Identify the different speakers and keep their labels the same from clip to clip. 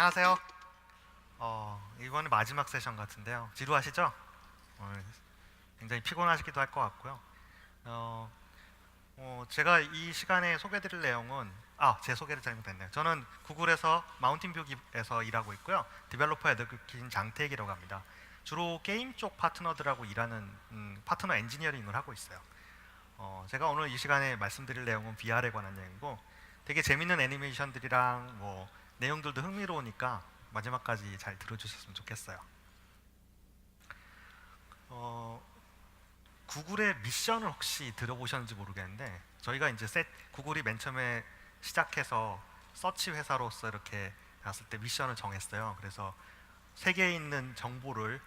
Speaker 1: 안녕하세요. 이번이 마지막 세션 같은데요. 지루하시죠? 오늘 굉장히 피곤하시기도 할 것 같고요. 어, 제가 이 시간에 소개드릴 내용은 제 소개를 잘못했네요. 저는 구글에서 마운틴뷰에서 일하고 있고요. 디벨로퍼 에드킨 장태익이라고 합니다. 주로 게임 쪽 파트너들하고 일하는 파트너 엔지니어링을 하고 있어요. 제가 오늘 이 시간에 말씀드릴 내용은 VR에 관한 내용이고 되게 재밌는 애니메이션들이랑 뭐 내용들도 흥미로우니까 마지막까지 잘 들어주셨으면 좋겠어요. 어, 구글의 미션을 혹시 들어보셨는지 모르겠는데 저희가 이제 구글이 맨 처음에 시작해서 서치 회사로서 이렇게 갔을 때 미션을 정했어요. 그래서 세계에 있는 정보를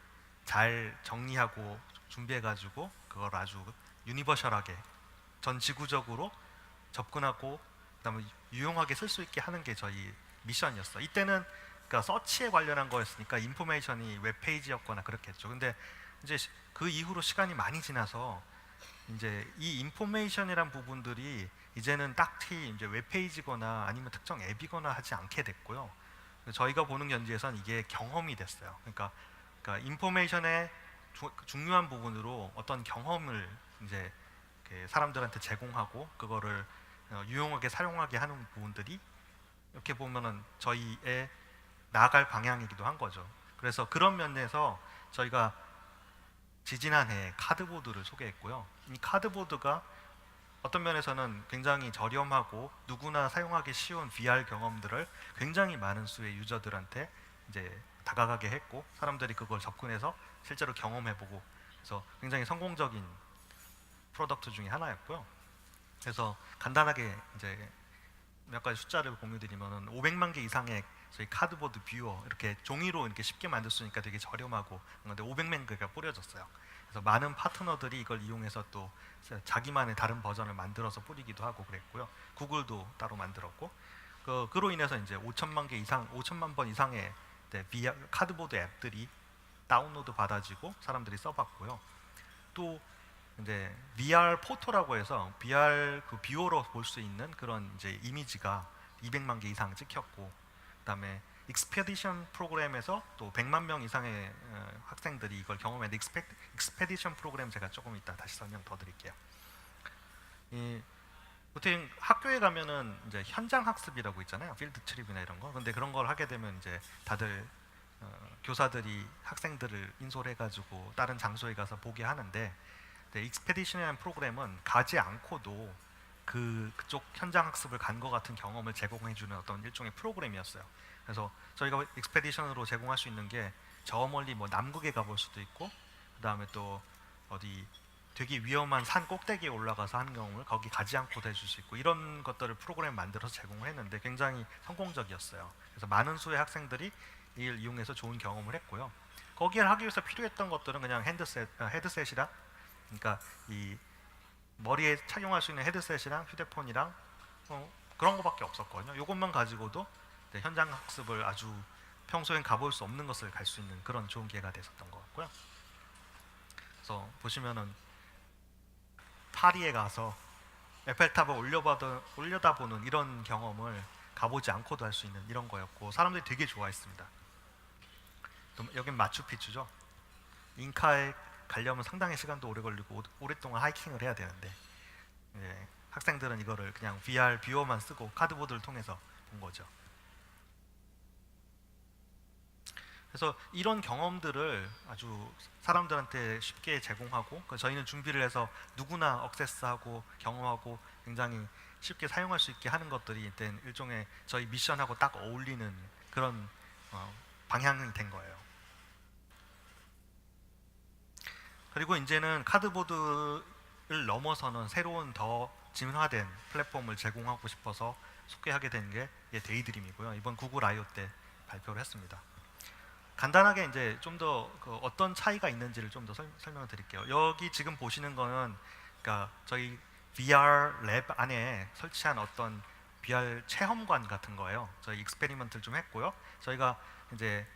Speaker 1: 잘 정리하고 준비해가지고 그걸 아주 유니버셜하게 전 지구적으로 접근하고 그다음에 유용하게 쓸 수 있게 하는 게 저희 미션이었어. 이때는 그러니까 서치에 관련한 거였으니까 인포메이션이 웹페이지였거나 그렇겠죠. 근데 이제 그 이후로 시간이 많이 지나서 이제 이 인포메이션이란 부분들이 이제는 딱히 이제 웹페이지거나 아니면 특정 앱이거나 하지 않게 됐고요. 저희가 보는 견지에선 이게 경험이 됐어요. 그러니까 인포메이션의 중요한 부분으로 어떤 경험을 이제 사람들한테 제공하고 그거를 유용하게 사용하게 하는 부분들이 이렇게 보면은 저희의 나아갈 방향이기도 한 거죠. 그래서 그런 면에서 저희가 지지난해 카드보드를 소개했고요. 이 카드보드가 어떤 면에서는 굉장히 저렴하고 누구나 사용하기 쉬운 VR 경험들을 굉장히 많은 수의 유저들한테 이제 다가가게 했고 사람들이 그걸 접근해서 실제로 경험해보고 그래서 굉장히 성공적인 프로덕트 중에 하나였고요. 그래서 간단하게 이제 몇 가지 숫자를 공유드리면은 500만 개 이상의 저희 카드보드 뷰어 이렇게 종이로 이렇게 쉽게 만들 수 있으니까 되게 저렴하고 그런데 500만 개가 뿌려졌어요. 그래서 많은 파트너들이 이걸 이용해서 또 자기만의 다른 버전을 만들어서 뿌리기도 하고 그랬고요. 구글도 따로 만들었고 그로 인해서 이제 5천만 개 이상, 5천만 번 이상의 VR 카드보드 앱들이 다운로드 받아지고 사람들이 써봤고요. 또 이제 VR 포토라고 해서 VR 그 뷰어로 볼 수 있는 그런 이제 이미지가 200만 개 이상 찍혔고, 그다음에 익스페디션 프로그램에서 또 100만 명 이상의 학생들이 이걸 경험했는데 익스페디션 프로그램 제가 조금 이따 다시 설명 더 드릴게요. 보통 학교에 가면은 이제 현장 학습이라고 있잖아요. 필드 트립이나 이런 거. 근데 그런 걸 하게 되면 이제 다들 교사들이 학생들을 인솔해가지고 다른 장소에 가서 보게 하는데 익스페디션이라는 프로그램은 가지 않고도 그쪽 현장 학습을 간 것 같은 경험을 제공해주는 어떤 일종의 프로그램이었어요. 그래서 저희가 익스페디션으로 제공할 수 있는 게 저 멀리 뭐 남극에 가볼 수도 있고, 그 다음에 또 어디 되게 위험한 산 꼭대기에 올라가서 하는 경험을 거기 가지 않고도 해줄 수 있고 이런 것들을 프로그램 만들어서 제공을 했는데 굉장히 성공적이었어요. 그래서 많은 수의 학생들이 이를 이용해서 좋은 경험을 했고요. 거기에 하기 위해서 필요했던 것들은 그냥 헤드셋이랑 그러니까 이 머리에 착용할 수 있는 헤드셋이랑 휴대폰이랑 그런 거밖에 없었거든요. 이것만 가지고도 현장 학습을 아주 평소엔 가볼 수 없는 것을 갈 수 있는 그런 좋은 기회가 됐었던 것 같고요. 그래서 보시면은 파리에 가서 에펠탑을 올려다보는 이런 경험을 가보지 않고도 할 수 있는 이런 거였고 사람들이 되게 좋아했습니다. 여긴 마추픽추죠. 잉카에 가려면 상당히 시간도 오래 걸리고 오랫동안 하이킹을 해야 되는데 학생들은 이거를 그냥 VR 뷰어만 쓰고 카드보드를 통해서 본 거죠. 그래서 이런 경험들을 아주 사람들한테 쉽게 제공하고 저희는 준비를 해서 누구나 액세스하고 경험하고 굉장히 쉽게 사용할 수 있게 하는 것들이 일종의 저희 미션하고 딱 어울리는 그런 방향이 된 거예요. 그리고 이제는 카드보드를 넘어서는 새로운 더 진화된 플랫폼을 제공하고 싶어서 소개하게 된 게 데이드림이고요. 이번 구글 I/O 때 발표를 했습니다. 간단하게 이제 좀 더 어떤 차이가 있는지를 좀 더 설명을 드릴게요. 여기 지금 보시는 거는 그러니까 저희 VR 랩 안에 설치한 어떤 VR 체험관 같은 거예요. 저희 익스페리먼트를 좀 했고요. 저희가 이제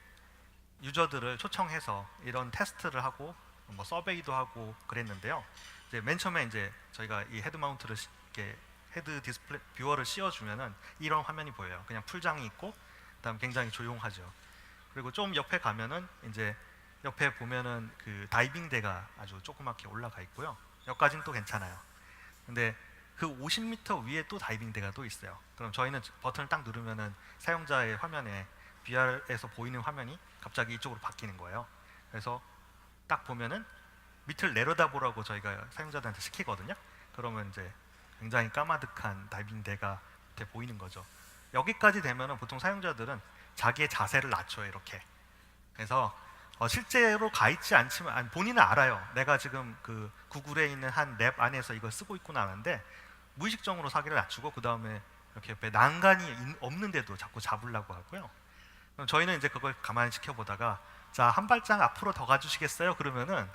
Speaker 1: 유저들을 초청해서 이런 테스트를 하고 뭐 서베이도 하고 그랬는데요. 이제 맨 처음에 이제 저희가 이 헤드 마운트를 이렇게 헤드 디스플레이 뷰어를 씌워주면은 이런 화면이 보여요. 그냥 풀장이 있고 그다음 굉장히 조용하죠. 그리고 좀 옆에 가면은 이제 옆에 보면은 그 다이빙대가 아주 조그맣게 올라가 있고요. 여기까지는 또 괜찮아요. 근데 그 50m 위에 또 다이빙대가 또 있어요. 그럼 저희는 버튼을 딱 누르면은 사용자의 화면에 VR에서 보이는 화면이 갑자기 이쪽으로 바뀌는 거예요. 그래서 딱 보면은 밑을 내려다보라고 저희가 사용자들한테 시키거든요. 그러면 이제 굉장히 까마득한 다이빙대가 이렇게 보이는 거죠. 여기까지 되면은 보통 사용자들은 자기의 자세를 낮춰요, 이렇게. 그래서 실제로 가 있지 않지만 본인은 알아요. 내가 지금 그 구글에 있는 한 랩 안에서 이걸 쓰고 있구나 하는데 무의식적으로 사기를 낮추고 그 다음에 이렇게 옆에 난간이 없는데도 자꾸 잡으려고 하고요. 그럼 저희는 이제 그걸 가만히 지켜보다가 자, 한 발짝 앞으로 더 가주시겠어요? 그러면은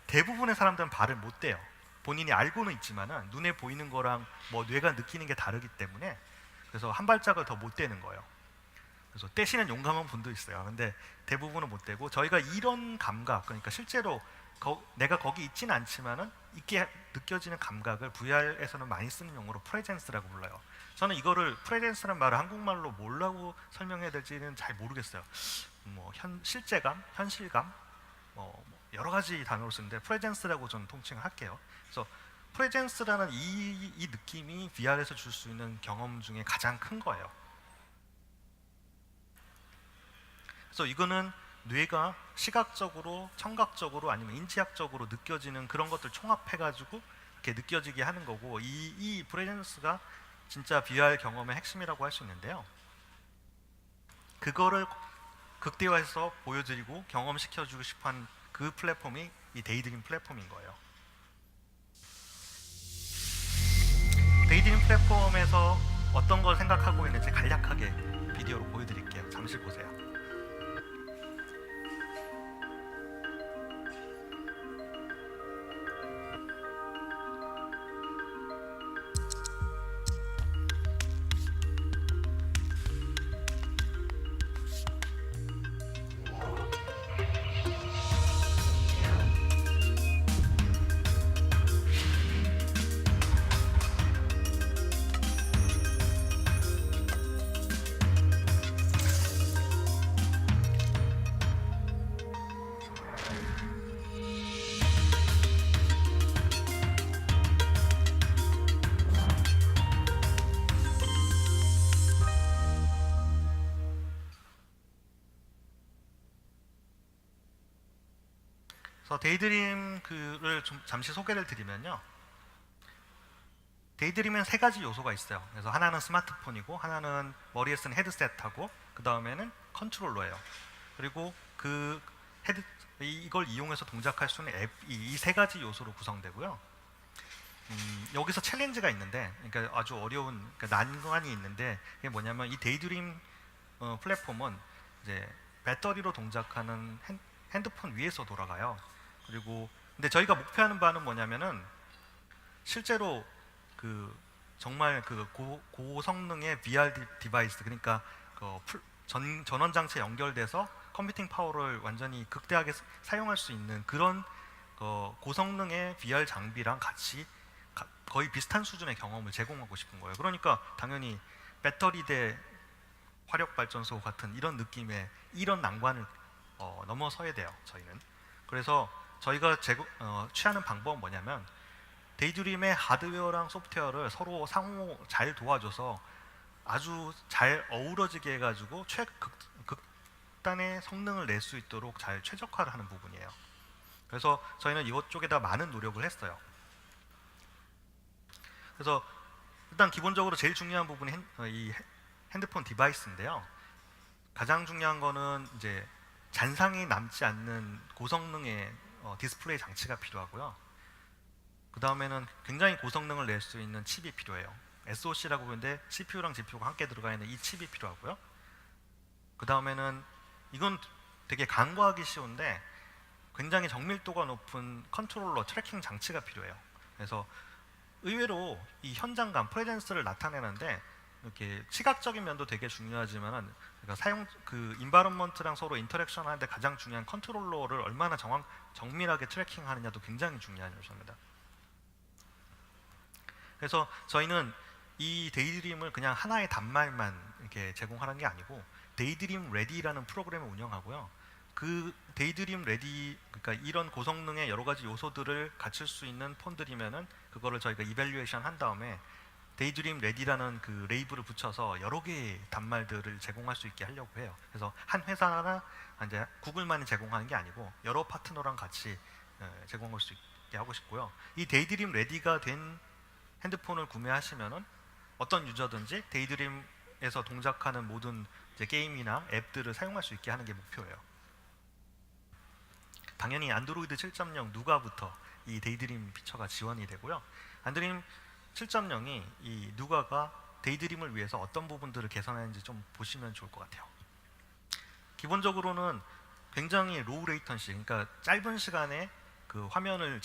Speaker 1: 대부분의 사람들은 발을 못 대요. 본인이 알고는 있지만은 눈에 보이는 거랑 뭐 뇌가 느끼는 게 다르기 때문에 그래서 한 발짝을 더 못 대는 거예요. 그래서 떼시는 용감한 분도 있어요. 근데 대부분은 못 되고 저희가 이런 감각, 그러니까 실제로 내가 거기 있지는 않지만은 있게 느껴지는 감각을 VR에서는 많이 쓰는 용어로 프레젠스라고 불러요. 저는 이거를 프레젠스라는 말을 한국말로 뭐라고 설명해야 될지는 잘 모르겠어요. 뭐 실제감, 현실감, 뭐 여러 가지 단어를 쓰는데 프레젠스라고 저는 통칭을 할게요. 그래서 프레젠스라는 이 느낌이 VR에서 줄 수 있는 경험 중에 가장 큰 거예요. 그래서 이거는 뇌가 시각적으로, 청각적으로 아니면 인지학적으로 느껴지는 그런 것들 총합해가지고 이렇게 느껴지게 하는 거고 이 프레젠스가 진짜 VR 경험의 핵심이라고 할 수 있는데요. 그거를 극대화해서 보여드리고 경험시켜주고 싶은 그 플랫폼이 이 데이드림 플랫폼인 거예요. 데이드림 플랫폼에서 어떤 걸 생각하고 있는지 간략하게 비디오로 보여드릴게요. 잠시 보세요. 그래서 데이드림을 좀 잠시 소개를 드리면요. 데이드림엔 세 가지 요소가 있어요. 그래서 하나는 스마트폰이고 하나는 머리에 쓰는 헤드셋하고 그 다음에는 컨트롤러예요. 그리고 이걸 이용해서 동작할 수 있는 앱, 이 세 가지 요소로 구성되고요. 여기서 챌린지가 있는데, 그러니까 아주 어려운 난관이 있는데 이게 뭐냐면 이 데이드림 플랫폼은 이제 배터리로 동작하는 핸드폰 위에서 돌아가요. 그리고 근데 저희가 목표하는 바는 뭐냐면은 실제로 그 정말 그 고성능의 VR 디바이스, 그러니까 그 전원 장치에 연결돼서 컴퓨팅 파워를 완전히 극대하게 사용할 수 있는 그런 고성능의 VR 장비랑 같이 거의 비슷한 수준의 경험을 제공하고 싶은 거예요. 그러니까 당연히 배터리 대 화력 발전소 같은 이런 느낌의 이런 난관을 넘어서야 돼요. 저희는. 그래서 저희가 취하는 방법은 뭐냐면 데이드림의 하드웨어랑 소프트웨어를 서로 상호 잘 도와줘서 아주 잘 어우러지게 해가지고 극단의 성능을 낼 수 있도록 잘 최적화를 하는 부분이에요. 그래서 저희는 이것 쪽에다 많은 노력을 했어요. 그래서 일단 기본적으로 제일 중요한 부분이 이 핸드폰 디바이스인데요. 가장 중요한 거는 이제 잔상이 남지 않는 고성능의 디스플레이 장치가 필요하고요. 그 다음에는 굉장히 고성능을 낼 수 있는 칩이 필요해요. SoC라고 하는데 CPU랑 GPU가 함께 들어가 있는 이 칩이 필요하고요. 그 다음에는 이건 되게 간과하기 쉬운데 굉장히 정밀도가 높은 컨트롤러 트래킹 장치가 필요해요. 그래서 의외로 이 현장감, 프레젠스를 나타내는데 이렇게 시각적인 면도 되게 중요하지만은 그러니까 인바이런먼트랑 서로 인터랙션 하는데 가장 중요한 컨트롤러를 얼마나 정밀하게 트래킹하느냐도 굉장히 중요한 요소입니다. 그래서 저희는 이 데이드림을 그냥 하나의 단말만 이렇게 제공하는 게 아니고 데이드림 레디라는 프로그램을 운영하고요. 그 데이드림 레디, 그러니까 이런 고성능의 여러 가지 요소들을 갖출 수 있는 폰들이면은 그거를 저희가 이밸류에이션 한 다음에 데이드림 레디라는 그 레이블을 붙여서 여러 개의 단말들을 제공할 수 있게 하려고 해요. 그래서 한 회사나 이제 구글만이 제공하는 게 아니고 여러 파트너랑 같이 제공할 수 있게 하고 싶고요. 이 데이드림 레디가 된 핸드폰을 구매하시면은 어떤 유저든지 데이드림에서 동작하는 모든 이제 게임이나 앱들을 사용할 수 있게 하는 게 목표예요. 당연히 안드로이드 7.0 누가부터 이 데이드림 피처가 지원이 되고요. 안드로이드 7.0이 이 누가가 데이드림을 위해서 어떤 부분들을 개선했는지 좀 보시면 좋을 것 같아요. 기본적으로는 굉장히 로우 레이턴시, 그러니까 짧은 시간에 그 화면을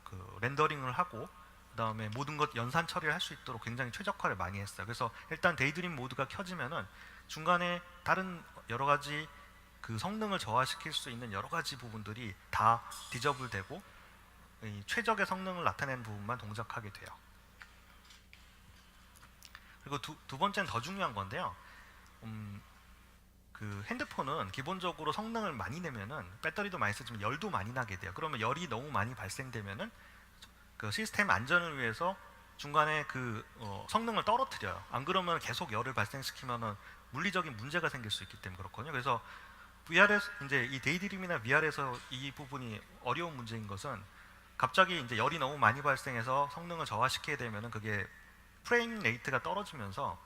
Speaker 1: 그 렌더링을 하고 그다음에 모든 것 연산 처리를 할 수 있도록 굉장히 최적화를 많이 했어요. 그래서 일단 데이드림 모드가 켜지면은 중간에 다른 여러 가지 그 성능을 저하시킬 수 있는 여러 가지 부분들이 다 디저블되고 이 최적의 성능을 나타내는 부분만 동작하게 돼요. 그리고 두 번째는 더 중요한 건데요. 그 핸드폰은 기본적으로 성능을 많이 내면은 배터리도 많이 쓰지만 열도 많이 나게 돼요. 그러면 열이 너무 많이 발생되면은 그 시스템 안전을 위해서 중간에 그 성능을 떨어뜨려요. 안 그러면 계속 열을 발생시키면은 물리적인 문제가 생길 수 있기 때문에 그렇거든요. 그래서 VR에서 이제 이 데이드림이나 VR에서 이 부분이 어려운 문제인 것은 갑자기 이제 열이 너무 많이 발생해서 성능을 저하시키게 되면은 그게 프레임 레이트가 떨어지면서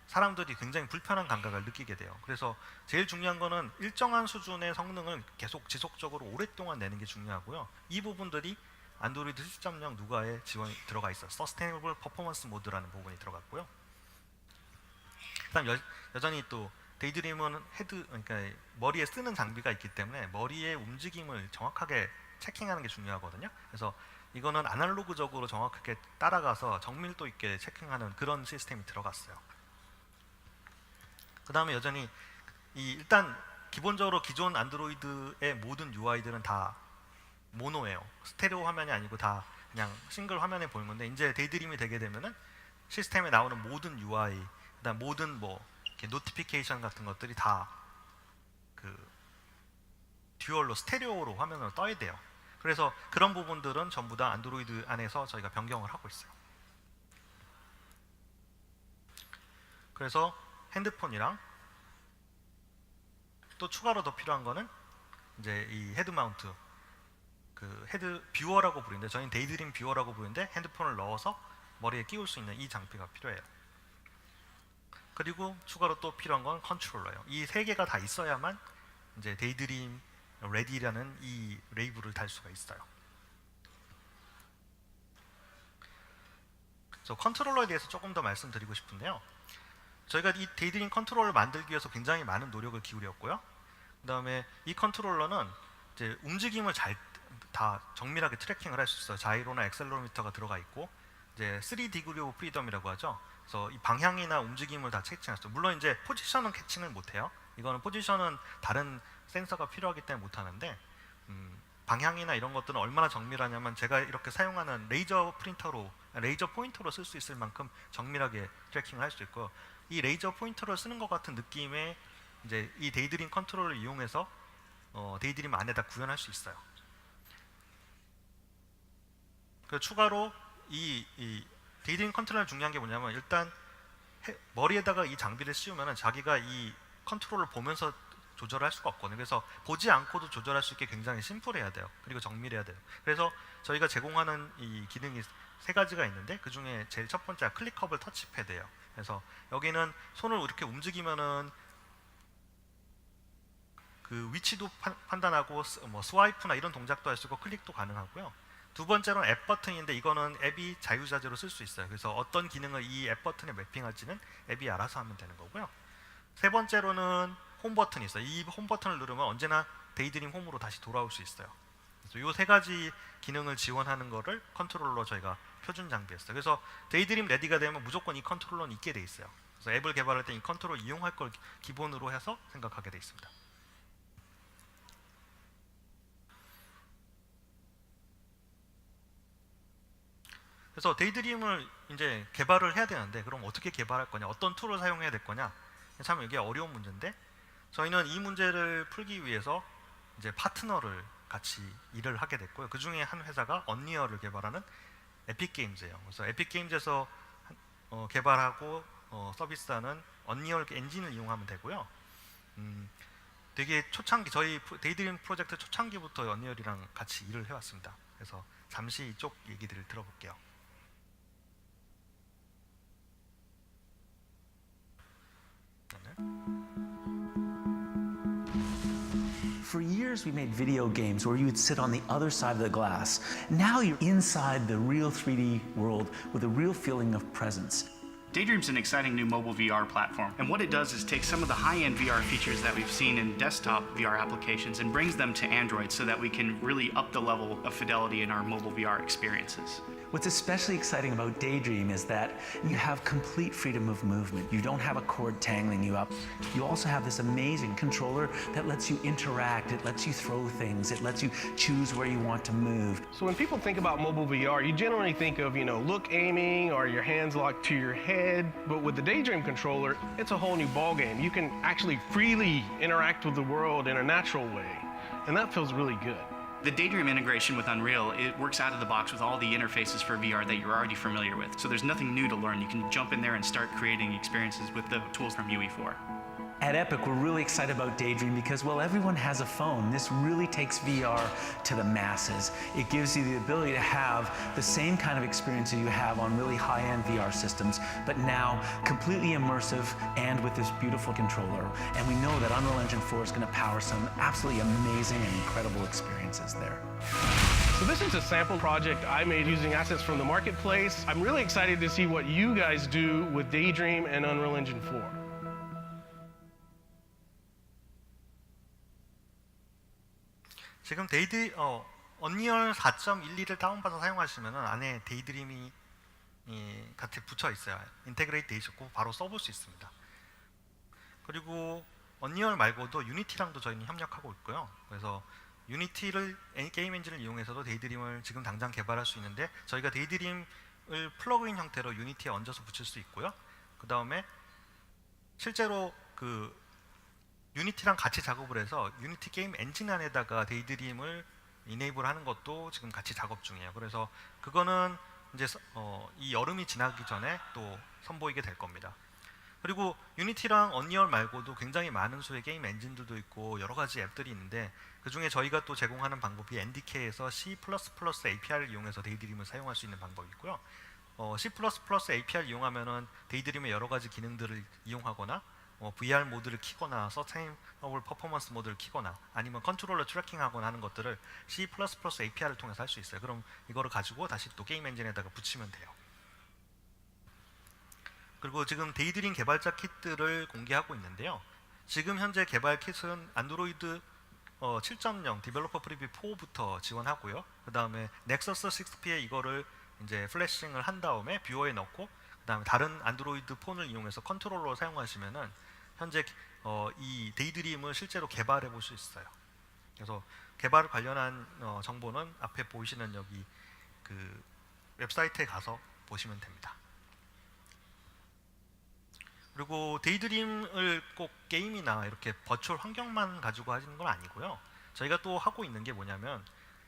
Speaker 1: 사람들이 굉장히 불편한 감각을 느끼게 돼요. 그래서 제일 중요한 거는 일정한 수준의 성능을 계속 지속적으로 오랫동안 내는 게 중요하고요. 이 부분들이 안드로이드 7.0 누가에 지원이 들어가 있어요. Sustainable Performance 모드라는 부분이 들어갔고요. 그다음 여전히 또 데이드림은 그러니까 머리에 쓰는 장비가 있기 때문에 머리의 움직임을 정확하게 체킹하는 게 중요하거든요. 그래서 이거는 아날로그적으로 정확하게 따라가서 정밀도 있게 체킹하는 그런 시스템이 들어갔어요. 그 다음에 여전히 일단 기본적으로 기존 안드로이드의 모든 UI들은 다 모노예요. 스테레오 화면이 아니고 다 그냥 싱글 화면에 보이는 건데 이제 데이드림이 되게 되면은 시스템에 나오는 모든 UI, 그다음 모든 뭐 이렇게 노티피케이션 같은 것들이 다 그 듀얼로 스테레오로 화면으로 떠야 돼요. 그래서 그런 부분들은 전부 다 안드로이드 안에서 저희가 변경을 하고 있어요. 그래서 핸드폰이랑 또 추가로 더 필요한 거는 이제 이 헤드 마운트, 그 헤드 뷰어라고 부르는데 저희는 데이드림 뷰어라고 부르는데 핸드폰을 넣어서 머리에 끼울 수 있는 이 장비가 필요해요. 그리고 추가로 또 필요한 건 컨트롤러예요. 이 세 개가 다 있어야만 이제 데이드림 레디라는 이 레이블을 달 수가 있어요. 그래서 컨트롤러에 대해서 조금 더 말씀드리고 싶은데요. 저희가 이 데이드림 컨트롤러를 만들기 위해서 굉장히 많은 노력을 기울였고요. 그 다음에 이 컨트롤러는 이제 움직임을 다 정밀하게 트래킹을 할 수 있어요. 자이로나 액셀로미터가 들어가 있고 이제 3디그리 오브 프리덤이라고 하죠. 그래서 이 방향이나 움직임을 다 캐치했어요. 물론 이제 포지션은 캐치는 못해요. 이거는 포지션은 다른 센서가 필요하기 때문에 못하는데 방향이나 이런 것들은 얼마나 정밀하냐면 제가 이렇게 사용하는 레이저 포인터로 쓸 수 있을 만큼 정밀하게 트래킹을 할 수 있고요. 이 레이저 포인터를 쓰는 것 같은 느낌의 이제 이 데이드림 컨트롤을 이용해서 데이드림 안에다 구현할 수 있어요. 그 추가로 이 데이드림 컨트롤 중요한 게 뭐냐면 일단 머리에다가 이 장비를 씌우면 자기가 이 컨트롤을 보면서 조절할 수가 없거든요. 그래서 보지 않고도 조절할 수 있게 굉장히 심플해야 돼요. 그리고 정밀해야 돼요. 그래서 저희가 제공하는 이 기능이 세 가지가 있는데 그 중에 제일 첫 번째가 클릭커블 터치패드예요. 그래서 여기는 손을 이렇게 움직이면은 그 위치도 판단하고 뭐 스와이프나 이런 동작도 할 수 있고 클릭도 가능하고요. 두 번째로는 앱 버튼인데 이거는 앱이 자유자재로 쓸 수 있어요. 그래서 어떤 기능을 이 앱 버튼에 매핑할지는 앱이 알아서 하면 되는 거고요. 세 번째로는 홈 버튼이 있어요. 이 홈 버튼을 누르면 언제나 데이드림 홈으로 다시 돌아올 수 있어요. 그래서 이 세 가지 기능을 지원하는 거를 컨트롤러 저희가 표준 장비했어요. 그래서 데이드림 레디가 되면 무조건 이 컨트롤러는 있게 돼 있어요. 그래서 앱을 개발할 때 이 컨트롤 이용할 걸 기본으로 해서 생각하게 돼 있습니다. 그래서 데이드림을 이제 개발을 해야 되는데 그럼 어떻게 개발할 거냐, 어떤 툴을 사용해야 될 거냐, 참 이게 어려운 문제인데 저희는 이 문제를 풀기 위해서 이제 파트너를 같이 일을 하게 됐고요. 그 중에 한 회사가 언리얼을 개발하는 에픽게임즈예요. 그래서 에픽게임즈에서 개발하고 서비스하는 언리얼 엔진을 이용하면 되고요. 되게 초창기, 저희 데이드림 프로젝트 초창기부터 언리얼이랑 같이 일을 해왔습니다. 그래서 잠시 이쪽 얘기들을 들어볼게요.
Speaker 2: For years, we made video games where you would sit on the other side of the glass. Now you're inside the real 3D world with a real feeling of presence.
Speaker 3: Daydream's an exciting new mobile VR platform, and what it does is take some of the high-end VR features that we've seen in desktop VR applications and brings them to Android so that we can really up the level of fidelity in our mobile VR experiences.
Speaker 2: What's especially exciting about Daydream is that you have complete freedom of movement. You don't have a cord tangling you up. You also have this amazing controller that lets you interact, it lets you throw things, it lets you choose where you want to move.
Speaker 4: So when people think about mobile VR, you generally think of, look aiming or your hands locked to your head. But with the Daydream controller, it's a whole new ballgame. You can actually freely interact with the world in a natural way. And that feels really good.
Speaker 3: The Daydream integration with Unreal, it works out of the box with all the interfaces for VR that you're already familiar with. So there's nothing new to learn. You can jump in there and start creating experiences with the tools from UE4.
Speaker 2: At Epic, we're really excited about Daydream because, well, everyone has a phone. This really takes VR to the masses. It gives you the ability to have the same kind of experience that you have on really high-end VR systems, but now completely immersive and with this beautiful controller. And we know that Unreal Engine 4 is going to power some absolutely amazing and incredible experiences there.
Speaker 4: So this is a sample project I made using assets from the marketplace. I'm really excited to see what you guys do with Daydream and Unreal Engine 4.
Speaker 1: 지금 언리얼 4.12를 다운받아 사용하시면 안에 데이드림이 같이 붙여 있어요. 인테그레이트 돼 있고 바로 써볼 수 있습니다. 그리고 언리얼 말고도 유니티랑도 저희는 협력하고 있고요. 그래서 유니티를 게임 엔진을 이용해서도 데이드림을 지금 당장 개발할 수 있는데 저희가 데이드림을 플러그인 형태로 유니티에 얹어서 붙일 수 있고요. 그 다음에 실제로 유니티랑 같이 작업을 해서 유니티 게임 엔진 안에다가 데이드림을 이네이블 하는 것도 지금 같이 작업 중이에요. 그래서 그거는 이제 이 여름이 지나기 전에 또 선보이게 될 겁니다. 그리고 유니티랑 언리얼 말고도 굉장히 많은 수의 게임 엔진들도 있고 여러 가지 앱들이 있는데 그 중에 저희가 또 제공하는 방법이 NDK에서 C++ API를 이용해서 데이드림을 사용할 수 있는 방법이 있고요. C++ API를 이용하면은 데이드림의 여러 가지 기능들을 이용하거나 VR 모드를 키거나 서스테이너블 퍼포먼스 모드를 키거나 아니면 컨트롤러 트래킹하거나 하는 것들을 C++ API를 통해서 할 수 있어요. 그럼 이거를 가지고 다시 또 게임 엔진에다가 붙이면 돼요. 그리고 지금 데이드림 개발자 킷들을 공개하고 있는데요. 지금 현재 개발 킷은 안드로이드 7.0 디벨로퍼 프리뷰 4부터 지원하고요. 그 다음에 넥서스 6P에 이거를 이제 플래싱을 한 다음에 뷰어에 넣고 그 다음에 다른 안드로이드 폰을 이용해서 컨트롤러 사용하시면은 현재 이 데이드림을 실제로 개발해 볼 수 있어요. 그래서 개발 관련한 정보는 앞에 보이시는 여기 그 웹사이트에 가서 보시면 됩니다. 그리고 데이드림을 꼭 게임이나 이렇게 버추얼 환경만 가지고 하시는 건 아니고요. 저희가 또 하고 있는 게 뭐냐면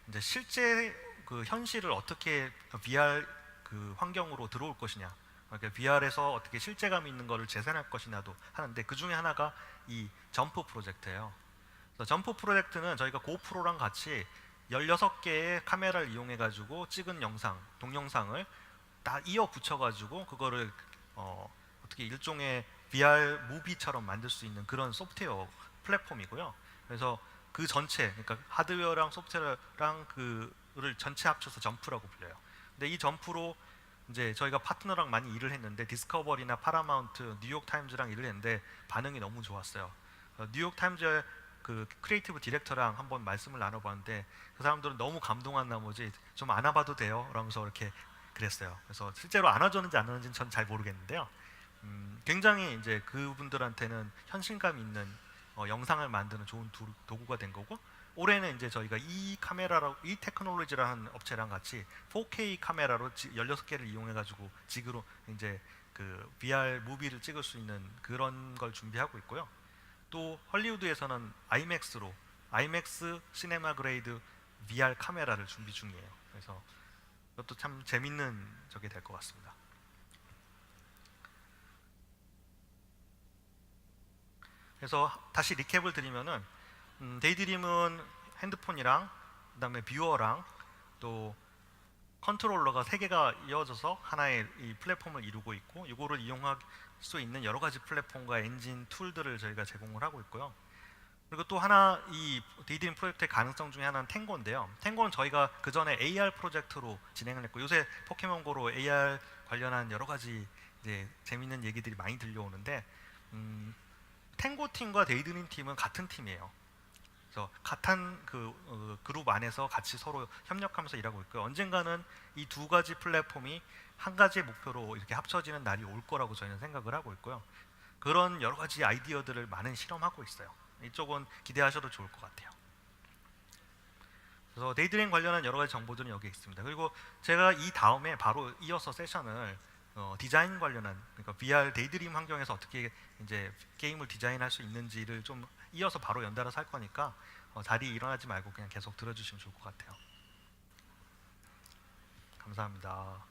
Speaker 1: 이제 실제 그 현실을 어떻게 VR 그 환경으로 들어올 것이냐, 그러니까 VR에서 어떻게 실제감 있는 거를 재생할 것이냐도 하는데 그 중에 하나가 이 점프 프로젝트예요. 그래서 점프 프로젝트는 저희가 고프로랑 같이 16개의 카메라를 이용해 가지고 찍은 영상, 동영상을 다 이어 붙여 가지고 그거를 어떻게 일종의 VR 무비처럼 만들 수 있는 그런 소프트웨어 플랫폼이고요. 그래서 그 전체, 그러니까 하드웨어랑 소프트웨어랑 그를 전체 합쳐서 점프라고 불려요. 근데 이 점프로 이제 저희가 파트너랑 많이 일을 했는데 디스커버리나 파라마운트, 뉴욕타임즈랑 일을 했는데 반응이 너무 좋았어요. 뉴욕타임즈의 그 크리에이티브 디렉터랑 한번 말씀을 나눠봤는데 그 사람들은 너무 감동한 나머지 좀 안아봐도 돼요? 라면서 이렇게 그랬어요. 그래서 실제로 안아줬는지 안 안아줬는지는 전 잘 모르겠는데요. 굉장히 이제 그분들한테는 현실감 있는 영상을 만드는 좋은 도구가 된 거고 올해는 이제 저희가 이 테크놀로지라는 업체랑 같이 4K 카메라로 16개를 이용해 가지고 지그로 이제 그 VR 무비를 찍을 수 있는 그런 걸 준비하고 있고요. 또 헐리우드에서는 아이맥스 시네마 그레이드 VR 카메라를 준비 중이에요. 그래서 이것도 참 재밌는 적이 될 것 같습니다. 그래서 다시 리캡을 드리면은 데이드림은 핸드폰이랑 그다음에 뷰어랑 또 컨트롤러가 3개가 이어져서 하나의 이 플랫폼을 이루고 있고 이거를 이용할 수 있는 여러 가지 플랫폼과 엔진 툴들을 저희가 제공을 하고 있고요. 그리고 또 하나 이 데이드림 프로젝트의 가능성 중에 하나는 탱고인데요. 탱고는 저희가 그 전에 AR 프로젝트로 진행을 했고 요새 포켓몬고로 AR 관련한 여러 가지 이제 재밌는 얘기들이 많이 들려오는데 탱고 팀과 데이드림 팀은 같은 팀이에요. 그래서 같은 그룹 안에서 같이 서로 협력하면서 일하고 있고요. 언젠가는 이 두 가지 플랫폼이 한 가지의 목표로 이렇게 합쳐지는 날이 올 거라고 저희는 생각을 하고 있고요. 그런 여러 가지 아이디어들을 많은 실험하고 있어요. 이쪽은 기대하셔도 좋을 것 같아요. 그래서 데이드림 관련한 여러 가지 정보들은 여기에 있습니다. 그리고 제가 이 다음에 바로 이어서 세션을 디자인 관련한 그러니까 VR 데이드림 환경에서 어떻게 이제 게임을 디자인할 수 있는지를 좀 이어서 바로 연달아서 할 거니까 자리에 일어나지 말고 그냥 계속 들어주시면 좋을 것 같아요. 감사합니다.